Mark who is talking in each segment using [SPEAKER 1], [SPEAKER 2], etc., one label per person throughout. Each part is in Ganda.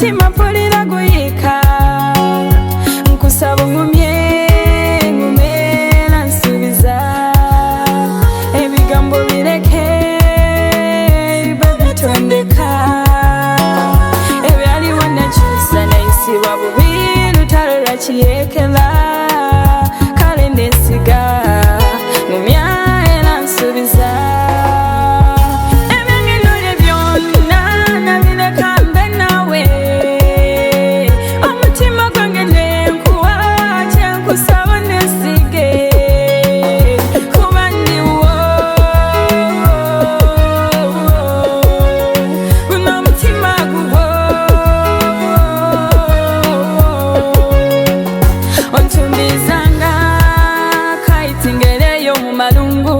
[SPEAKER 1] omutima mpulira guyika nkusaba ngumye ngumera nsubiza ebigambo bireke babitondeka ebyaliwo nakyusa nayisibwa bubi lutalo lwakiyekera kale ndesiga ngumya era nsubiza ebyangenole byonna nabireka mbe nawe omutima gwange nenkuwa kyenkusaba nesige kuba ndiwo guno omutima guwo ontumbizanga kayitingereyo mu malungu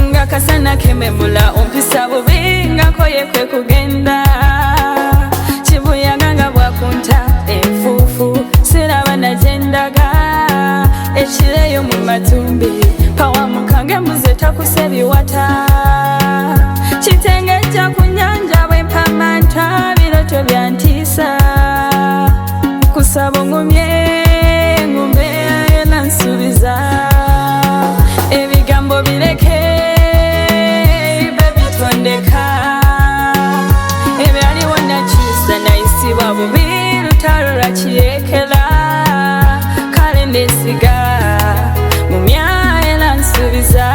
[SPEAKER 1] nga kasana kememula ompisa bubi nga koye kwe kugenda kibuyaga nga bwakunta enfuufu siraba nagendaga ekireyo mu matumbi pawa mukange mbuze takuse biwata kitengejja ku nyanja bwempamanta biroto byantiisa kusaba ngumye ngumbeera nsubiza ebigambo bireke babitondeka ebyaliwo nakyusa nayisibwa bubi lutalo lwakiyekera kale ndesiga ngumya era nsubiza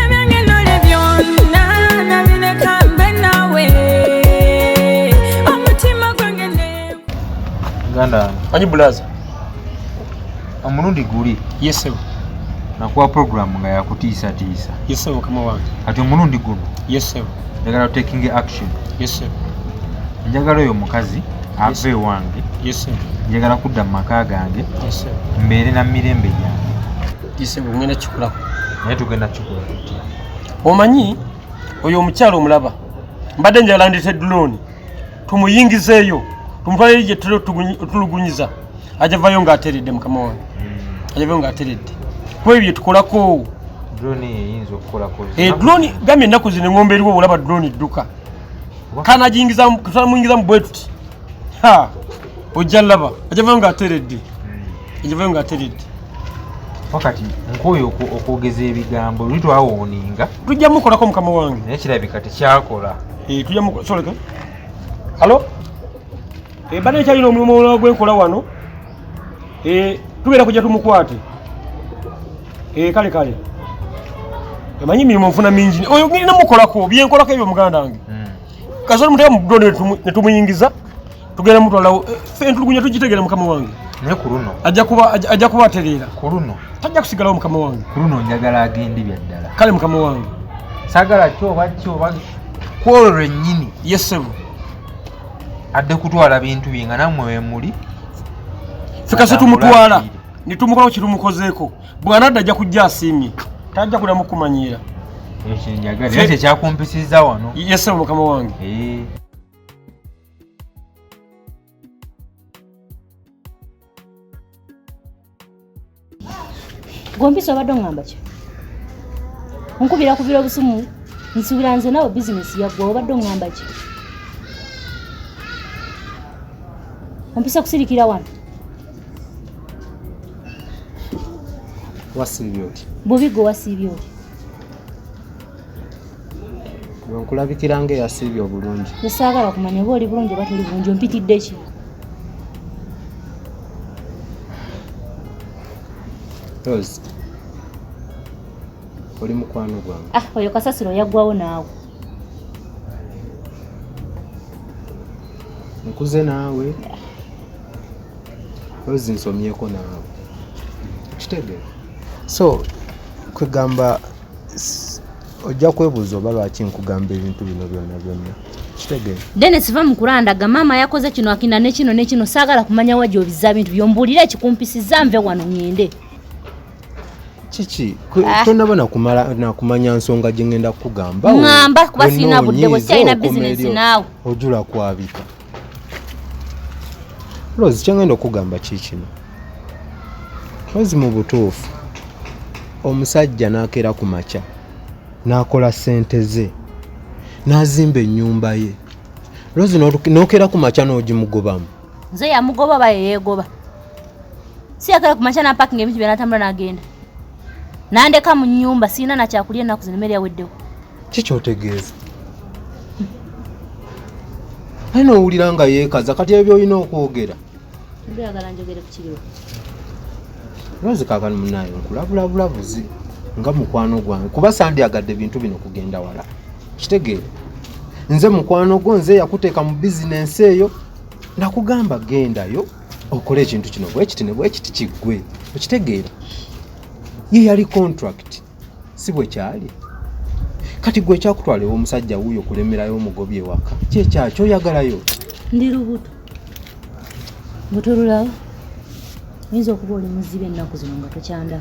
[SPEAKER 1] ebyangenole byonna nabireka mbe nawe omutima gwange
[SPEAKER 2] Ganda
[SPEAKER 3] Anyi bulaza.
[SPEAKER 2] omulundi guli
[SPEAKER 3] Yesebo.
[SPEAKER 2] nakuwa program nga yakutiisa tiisa
[SPEAKER 3] Yesebo kama wange.
[SPEAKER 2] kati omulundi guno
[SPEAKER 3] Yesebo.
[SPEAKER 2] njagala taking action
[SPEAKER 3] Yesebo.
[SPEAKER 2] njagala oyo mukazi ave wange
[SPEAKER 3] Yesebo.
[SPEAKER 2] njagala kudda mu maka gange
[SPEAKER 3] Yesebo.
[SPEAKER 2] mbeere na mirembe gyange
[SPEAKER 3] Yesebo ngenda kikulako.
[SPEAKER 2] naye tugenda kikola tutya
[SPEAKER 3] Omanyi oyo omukyalo omulaba. Mbadde njagala ndete drone. Tumuyingizeeyo. Tumutwalire gye tulugunyiza. Ajavayo ng'ateredde mukama wange. Ajavayo ng'ateredde. Kuba ebyo tukolako.
[SPEAKER 2] drone eyinza okukolako
[SPEAKER 3] Drone gambye ennaku zino engombe eriwo olaba drone edduka. Kanamuyingiza mu bwe tuti. Ha! Ojja laba. Ajavayo ng'ateredde. Ajavayo ng'ateredde.
[SPEAKER 2] wakati nkoyo okwogeza ebigambo luli twawooninga
[SPEAKER 3] Tujja mukolako mukama wange.
[SPEAKER 2] naye kirabika tekyakola
[SPEAKER 3] Tujja mukola. Soleka. Halo? Bade kyalina omulimu omulala gwenkola wano. Tugenda kujja tumukwate. Kale. Emanyi emirimu nfuna mingi. Oyo ngirina mukolako byenkolako ebyo muganda wange. Kasolo mutega mu drone ne tumuyingiza. Tugenda mutwalawo. Ffe ntulugunya tugitegera mukama wange.
[SPEAKER 2] naye ku luno
[SPEAKER 3] Ajja kuba atereera.
[SPEAKER 2] ku luno
[SPEAKER 3] Tajja kusigalawo mukama wange.
[SPEAKER 2] ku luno njagala agende byaddala
[SPEAKER 3] Kale mukama wange.
[SPEAKER 2] saagala kyoba kwolwo lwennyini
[SPEAKER 3] Yesebo.
[SPEAKER 2] adde kutwala bintu bye nga nammwe we muli
[SPEAKER 3] Ffe kase tumutwala. Ne tumukola kirumukozeeko. Bw'anadda ajja kujja asiimye. Tajja kuddamu kumanyiira.
[SPEAKER 2] ekyo njagala naye tekyakumpisizza wano
[SPEAKER 3] Yesebo mukama wange.
[SPEAKER 4] Gompisa obadde ngamba ki? Onkubira kubira obusumu nsubira nze nawe bizinesi yaggwa obadde ngamba ki? Ompisa kusirikira wano.
[SPEAKER 5] Wasiibye oti.
[SPEAKER 4] Bubigo wasiibye oti.
[SPEAKER 5] Nkulabikira ng'eyasiibye obulungi.
[SPEAKER 4] Saagala kumanya oba oli bulungi oba toli bulungi ompitidde ki?
[SPEAKER 5] Rose. Oli mukwano gwange.
[SPEAKER 4] Oyo kasasiro yaggwawo naawe.
[SPEAKER 5] Nkuze naawe. Rose nsomyeko naawe. Kitegeera. So kwegamba ojja kwebuuza oba lwaki nkugamba ebintu bino byonna. Kitegeera.
[SPEAKER 4] Dennis va mukulandaga maama yakoze kino akina ne kino saagala kumanya waje obizza bintu byombuulira ekikumpisiza nve wano ngende.
[SPEAKER 5] Kiki tonabona kumanya nsonga gye ngenda kukugamba
[SPEAKER 4] ngamba kuba sina budde bwe sina business naawe
[SPEAKER 5] ojula kwabika. Rose kyengenda okugamba kikino. Rose mu butuufu omusajja n'akeera ku makya n'akola ssente ze n'azimba ennyumba ye. Rozi nokera ku macha n'ogimugobamu.
[SPEAKER 4] Nze yamugoba baye yegoba. Si yakala ku macha na parking ebintu byanatambula n'agenda. Nandeka mu nyumba sina na kyakulya ennaku zino emmere yaweddewo.
[SPEAKER 5] Kiki otegeeza? Ayina owulira nga yeekaza kati ebyo olina okwogera.
[SPEAKER 4] Mbeyagala njogere ku kiriwo.
[SPEAKER 5] Rozi kaakano munaayo nkulabulabulabuzi nga mukwano gwange kuba sandyagadde bintu bino kugenda wala. Kitegeere. Nze mukwano gwo nze yakuteeka mu bizinensi eyo nakugamba gendayo okole ekintu kino bwekiti ne bwekiti kiggwe. Okitegeera? Ye yali contract si bwe kyali. Kati gwe kyakutwalewo omusajja wuuyo kulemerayo omugobye waka. Kyekyo oyagalayo.
[SPEAKER 4] Ndi lubuto. Mutululawo. Oyinza okuba oli muzibe ennaku zino nga tokyanda.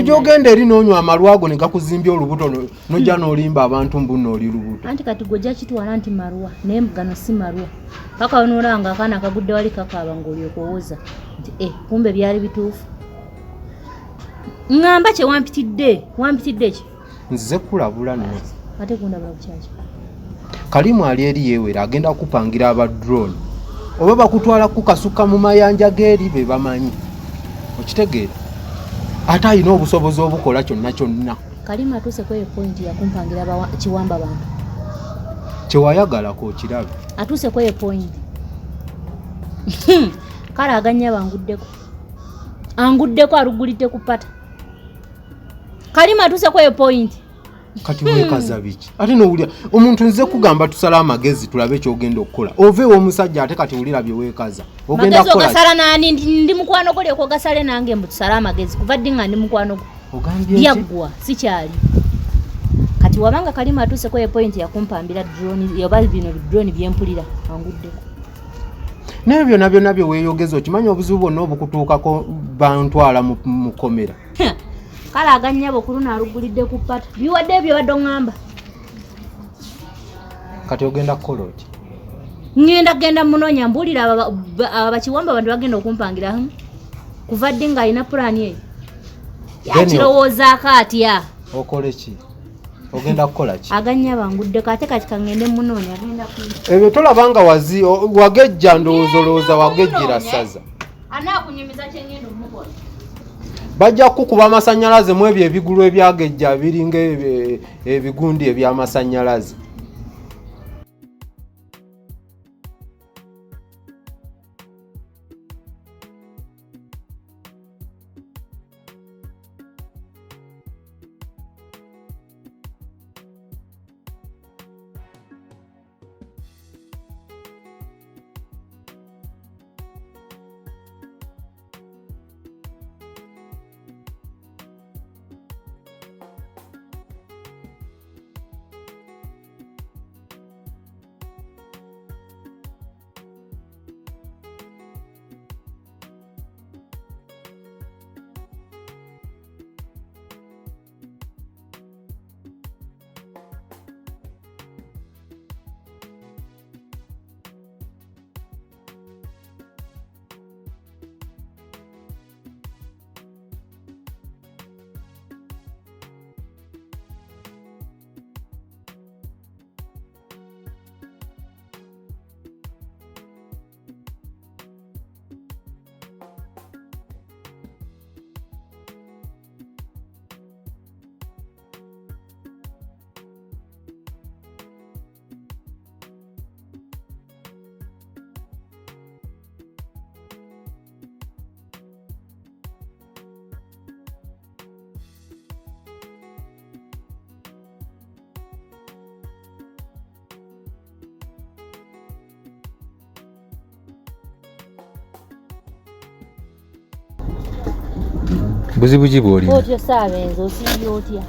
[SPEAKER 5] Gyogenda eri n'onywa amalwago ne gakuzimbya olubuto nojja n'olimba abantu mbu n'oli lubuto.
[SPEAKER 4] Anti kati gwe kitwala nti marwa naye gano si marwa. Paka onoolanga akaana akagudde wali kakaaba ng'olyoka owooza nti kumbe byali bituufu. Ngamba kye wampitidde ki?
[SPEAKER 5] Nzize kulabula nno.
[SPEAKER 4] Ate kundabula bukyaki.
[SPEAKER 5] Kalimu ali eri yeewera agenda kupangira aba drone. Oba bakutwala kukasuka mu mayanja g'eri be bamanyi. Okitegeera? Ate alina obusobozi obukola kyonna.
[SPEAKER 4] Kalimu atuuse kweyo point yakumpangira kiwamba bantu.
[SPEAKER 5] Kyewayagalako okirabe.
[SPEAKER 4] Atuuse kweyo point. Kale aganya banguddeko. Anguddeko alugulidde ku pata. Kalimu atuuse kweyo point.
[SPEAKER 5] Kati weekaza biki? Ate n'owulira omuntu nze kugamba tusala amagezi tulabe kyogenda okukola. Oveewo omusajja ate kati wulira bye weekaza.
[SPEAKER 4] Ogenda kukola. Magezi ogasala nani ndi mukwano gwo lyeko gasale nange mbu tusala amagezi. Kuva ddi nga ndi mukwano gwo.
[SPEAKER 5] Ogambye ki?
[SPEAKER 4] Yaggwa sikyali. Kati wabanga Kalimu atuuse kweyo point yakumpambira drone yoba bino drone byempulira anguddeko.
[SPEAKER 5] Nebyo nabyo weeyogeza okimanyi obuzibu bwonna obukutuukako bantwala mu komera.
[SPEAKER 4] Kale aganyabo kuluna alugulidde ku pata. Biwadde ebyo badde ngamba.
[SPEAKER 5] Kati ogenda kukola oti?
[SPEAKER 4] Genda munonya mbulira abakiwamba abantu bagenda okumpangira. Kuva ddi nga alina pulani eyo. Yakirowoozaako atya.
[SPEAKER 5] Okole ki? Ogenda kukola ki?
[SPEAKER 4] Aganyabo anguddeko ate kati kangende munonya agenda ku.
[SPEAKER 5] Ebyo tolabanga wagejja ndowooza wagejjera ssaza.
[SPEAKER 4] Anaakunyumiza kyengenda omukola.
[SPEAKER 5] Bajja kukuba amasannyalaze mu ebyo ebigulu ebyagejja biringa ebigundi eby'amasannyalaze.
[SPEAKER 2] Buzibu ki bw'olina?
[SPEAKER 4] Otyo Saabenze osiibye otya?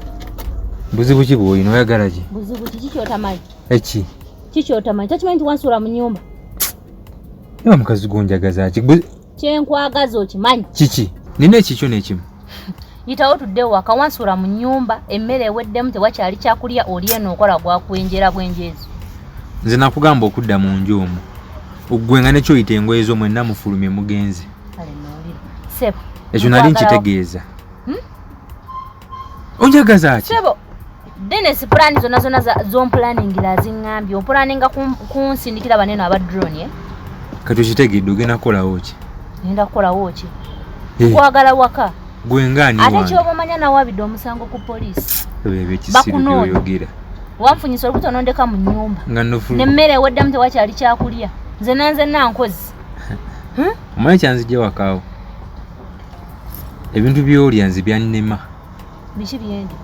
[SPEAKER 2] Buzibu ki bw'olina oyagala ki?
[SPEAKER 4] Buzibu ki kikyotamanyi?
[SPEAKER 2] Eki?
[SPEAKER 4] Kikyotamanyi takimanyi nti wansuula mu nnyumba?
[SPEAKER 2] Ewa mukazi gonjagaza ki?
[SPEAKER 4] Kyenkwagaza okimanyi?
[SPEAKER 2] Kiki? Nina ekikyo n'ekimu.
[SPEAKER 4] Yitawo tuddewo waka wansuula mu nnyumba emmere eweddemu tewakyali kyakulya olye n'okola gwakwenjera bwenjeezo.
[SPEAKER 2] Nze nakugamba okudda mu nju omwo. Oggwe nga ne kyoyita engoye zo mwenna mufulumye mugenzi.
[SPEAKER 4] Kale noolira. Sebo.
[SPEAKER 2] Ekyo nali nkitegeeza. Onjagaza ki?
[SPEAKER 4] Sebo. Dennis plan zona zompulaningira zingambye opulaninga kunsindikira banene aba drone
[SPEAKER 2] kati okitegedde ogenda kukolawo ki?
[SPEAKER 4] Ngenda kukolawo ki? Kwagala waka
[SPEAKER 2] gwe ngani
[SPEAKER 4] ate kyobamanya nawabidde omusango ku poliisi
[SPEAKER 2] ebyo ekisiru byoyogera
[SPEAKER 4] wanfunyisa olubuto nondeka mu nnyumba
[SPEAKER 2] nga nnofu
[SPEAKER 4] nemmere eweddamu tewakyali kyakulya nze nanze nankozi
[SPEAKER 2] omanyi kyanzijja wakaawo ebintu byolya nze byannema.
[SPEAKER 4] Biki byendi?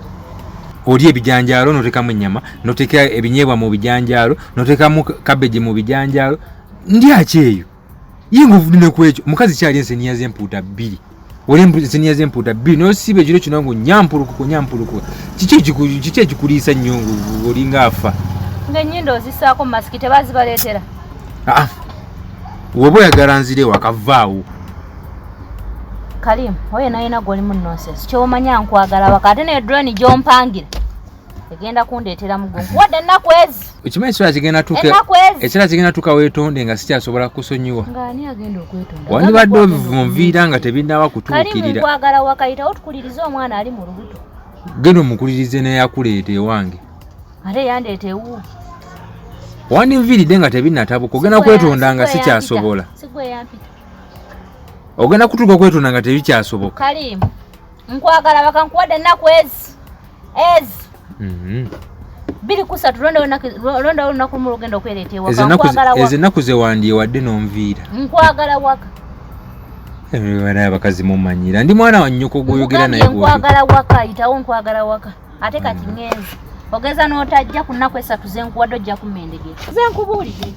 [SPEAKER 2] Olya ebijanjaalo notekamu ennyama noteka ebinyeebwa mu bijanjaalo notekamu kabeji mu bijanjaalo ndya ki eyo ye ngaovudde kwekyo omukazi kyali enseniya z'empuuta 2 olya enseniya z'empuuta 2 nosiiba ekiro kino ngo nyampulukuku kiki ekikuliisa nnyo olinga afa
[SPEAKER 4] ng'ennyindo ozisaako mu masiki tebazibaleetera
[SPEAKER 2] woba oyagala nzire wakavaawo
[SPEAKER 4] Kalimu oyo nayina gwolimu nonsense kyomanya nkwagala waka ate ne drone gyompangira egenda kundeetera mugongo wadde ennaku ezi
[SPEAKER 2] ekimanyi ekirala kigenda tuka weetonde nga sikyasobola kusonyiwa
[SPEAKER 4] ng'ani agenda okwetonda
[SPEAKER 2] wandibadde obivuunviira nga tebinaba kutuukirira.
[SPEAKER 4] Kalimu nkwagala wakayitawo tukulirize omwana ali mu lubuto
[SPEAKER 2] genda omukulirize neyakuleeta ewange
[SPEAKER 4] ate yandeeta ewu
[SPEAKER 2] wandinviiridde nga tebinnatabuka ogenda kwetonda nga sikyasobola
[SPEAKER 4] sigwe yampita
[SPEAKER 2] ogenda kutuuka okwetonda nga tebikyasoboka.
[SPEAKER 4] Kalimu nkwagala bakankuwadde ennaku ezi 2-3 londa olunaku lumu lugenda okwereeta ewaka
[SPEAKER 2] ezo ennaku zewandiye wadde n'onviira
[SPEAKER 4] nkwagala waka
[SPEAKER 2] abakazi mumanyira ndi mwana wa nnyoko gwoyogera naye
[SPEAKER 4] nkwagala waka yitawo nkwagala waka ate kati ngenzi ogeza n'otajja ku nnaku 3 zenkuwadde ojja kumendegera zenkubuulire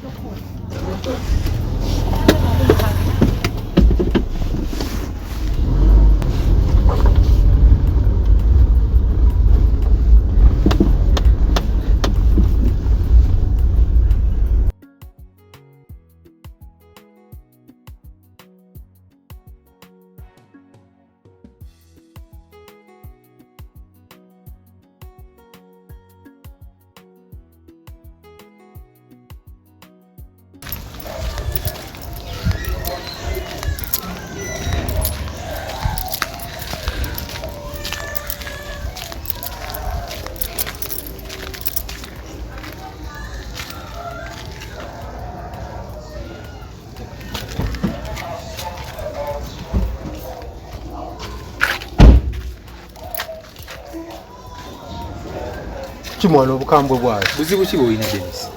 [SPEAKER 5] kimwana obukambwe bwayo
[SPEAKER 2] buzibu ki bwolina Dennis?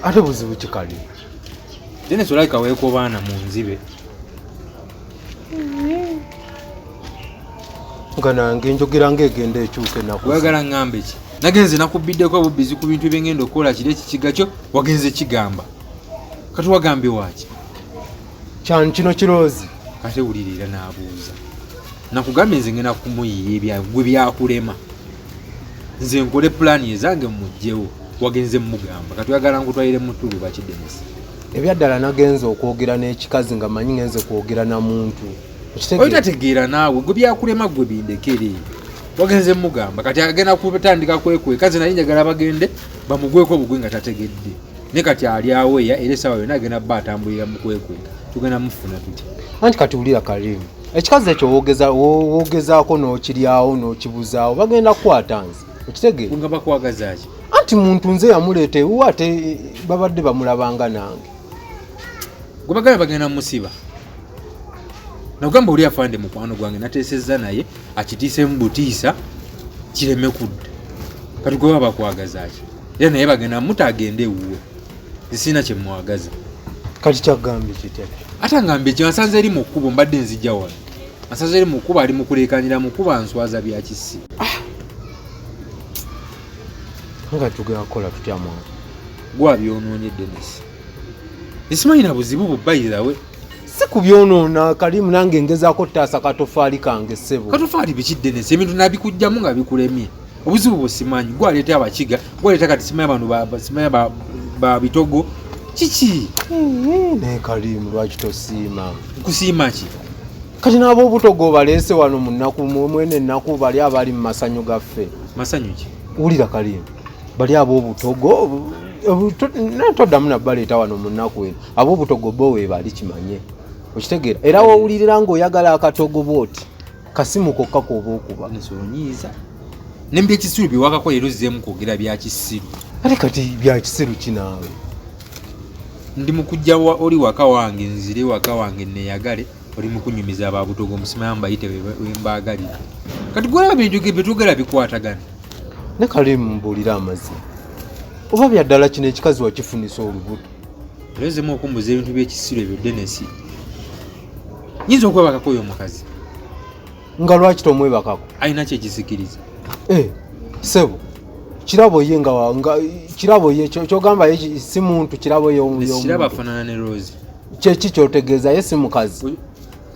[SPEAKER 5] ate buzibu kikali
[SPEAKER 2] Dennis olabika weeko baana mu nzibe
[SPEAKER 5] nga nange njogera ng'egenda ekyuka ennaku
[SPEAKER 2] oyagala ŋŋambe ki? nagenze nakubbiddeko bubizi ku bintu byengenda okukola kiri ekikiga kyo wagenze kigamba kati wagambye waki
[SPEAKER 5] kyani kino kiroozi
[SPEAKER 2] ate wulirira n'abuuza nakugambye nze ngenda kumuyiya gwe byakulema nze nkole pulaani ezange mugjewo wagenze mugamba kati oyagala nkutwalire mu ttulu baki Dennis?
[SPEAKER 5] ebyaddala nagenze okwogera n'ekikazi nga manyi ngenze kwogera na muntu
[SPEAKER 2] oyitategeera naawe gwe byakulema gwe bindekere wagenze mugamba kati agenda kutandika kwekweka nze nali njagala bagende bamugweko obugwe nga tategedde ne kati ali aweya era essaawa yonna agenda bba atambulira mu kwekweka tugenda mufuna tutya
[SPEAKER 5] anti kati wulira Kalimu ekikazi ekyo woogezaako n'okiryawo n'okibuzaawo bagenda kukwata nze okitegeera
[SPEAKER 2] nga bakwagazaaki
[SPEAKER 5] anti muntu nze yamuleeta ewu ate babadde bamulabanga nange
[SPEAKER 2] gwe bagala bagenda musiba nakugamba oli afande mukwano gwange nateesezza naye akitiisemu butiisa kireme kudda kati gwe baba bakwagazaaki era naye bagenda muta agende ewuwe zisina kye mwagaza
[SPEAKER 5] kati kyagambye kitya
[SPEAKER 2] ate ngambye kye nsanze eri mu kkubo mbadde nzijja wano nsanze eri mu kkubo ali mu kuleekanira mu kuba nswaza bya kisi
[SPEAKER 5] nga tugenda kukola tutya mwana
[SPEAKER 2] gwabyonoonye Dennis esimanyina buzibu bubbayirawe
[SPEAKER 5] si kubyonoona Kalimu nange ngezaako ttaasa katofaali kange ssebo
[SPEAKER 2] katofaali biki Dennis ebintu nabikugjamu nga bikulemye obuzibu bwesimanyi gwaleeta abakiga gwaleeta kati simanya ba bitogo kiki
[SPEAKER 5] naye Kalimu lwaki tosiima
[SPEAKER 2] kusiima ki
[SPEAKER 5] kati n'ab'obutogo baleese wano mu nnaku mwene ennaku bali abali mu masanyu gaffe
[SPEAKER 2] masanyu ki
[SPEAKER 5] wulira Kalimu bali ab'obutogo toddamu nabbaleeta wano mu nnaku eno ab'obutogo bo weebali kimanye okitegeera era wowulirira ng'oyagala akatogo bwoti kasimu kokka k'oba okuba
[SPEAKER 2] nsonyiiza Nembye kisiru biwakako leero zzeemu kwogera bya kisiru.
[SPEAKER 5] Ate kati bya kisiru kinaawe.
[SPEAKER 2] Ndi mukujja oli waka wange nzire waka wange neeyagale oli mukunyumiza ababutogo omusimaya mbayite wembaagalira. Kati gwolaba bintu ge betugera bikwatagana.
[SPEAKER 5] Ne kale mbuulira amazima. Oba bya ddala kino ekikazi wakifunisa olubuto.
[SPEAKER 2] Lezemu okumbuza ebintu by'ekisiru ebyo Dennis. Nyinza okwebakako oyo omukazi.
[SPEAKER 5] Nga lwaki tomwebakako?
[SPEAKER 2] Ayina kyekisikiriza.
[SPEAKER 5] Sebo. Kirabo ye nga kirabo ye kyogamba ye si muntu kirabo ye
[SPEAKER 2] Kirabo afaanana ne Rose.
[SPEAKER 5] Kyeki kyotegeeza ye si mukazi.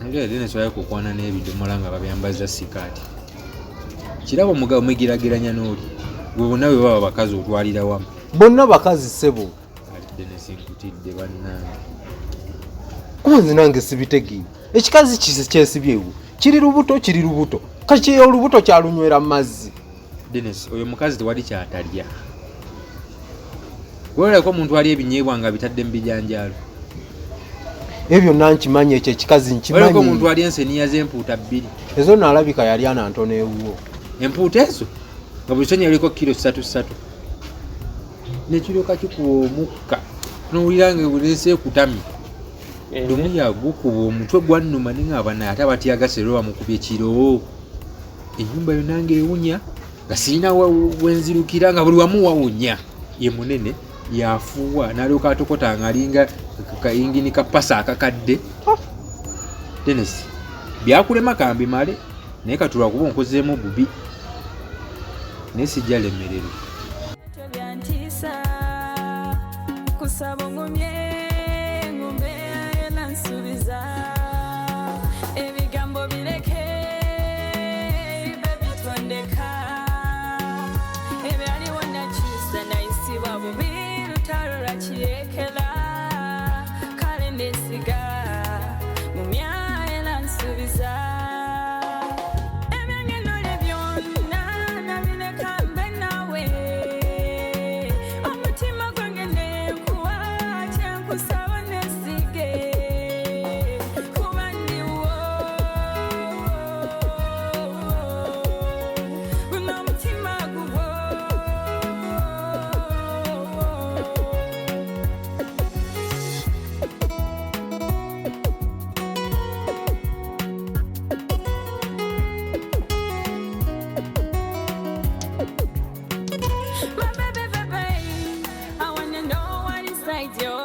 [SPEAKER 2] Ngira Dennis waye kukwana n'ebidomola nga babyambaza sikaati. Kirabo mugabo mwegirageranya n'oli. Gwe bonna bwe baba bakazi otwalira wamu.
[SPEAKER 5] Bonna bakazi Sebo.
[SPEAKER 2] Dennis nkutidde bannange.
[SPEAKER 5] Kubanze nange sibitegeera. Ekikazi kyesibyewo. Kiri lubuto. Kaki olubuto kyalunywera mazzi.
[SPEAKER 2] Dennis oyo mukazi tewali kyatalya. Wolako omuntu ali ebinyeebwa nga bitadde mu bijanjaalo.
[SPEAKER 5] Ebyo nankimanyi ekyo ekikazi nkimanyi.
[SPEAKER 2] Wolako omuntu ali enseniya z'empuuta 2.
[SPEAKER 5] Ezo naalabika yali anantono ewuwo.
[SPEAKER 2] Empuuta ezo nga buli ssenya yaliko kilo 3 n'ekiro kikuba omukka n'owulira nga buleese kutamye. Lumu yagukuba omutwe gwannuma ne ng'aba naye ate abatyagase lwe bamukubye kiro. Ennyumba yo nange ewunya nga sirina wenzirukira nga buli wamu wawunya. Ye munene yafuuwa n'alyoka atokota nga alinga kayingini kapasa akakadde. Dennis byakulema kambimale naye katulwa kuba onkozeemu bubi naye sijja lemererwa.
[SPEAKER 1] Kusaba ngumye ngumbe nansubiza ebigambo bireke bebitondeka ebyaliwo nakiza nayisibwa bubi lutalo lwakirekera kale nesiga mumyaye nansubiza ebyangenole byonna nabireka mbe nawe omutima gwange kusaba nesige kuba ndiwo guno omutima gubo My baby, I wanna know what inside you.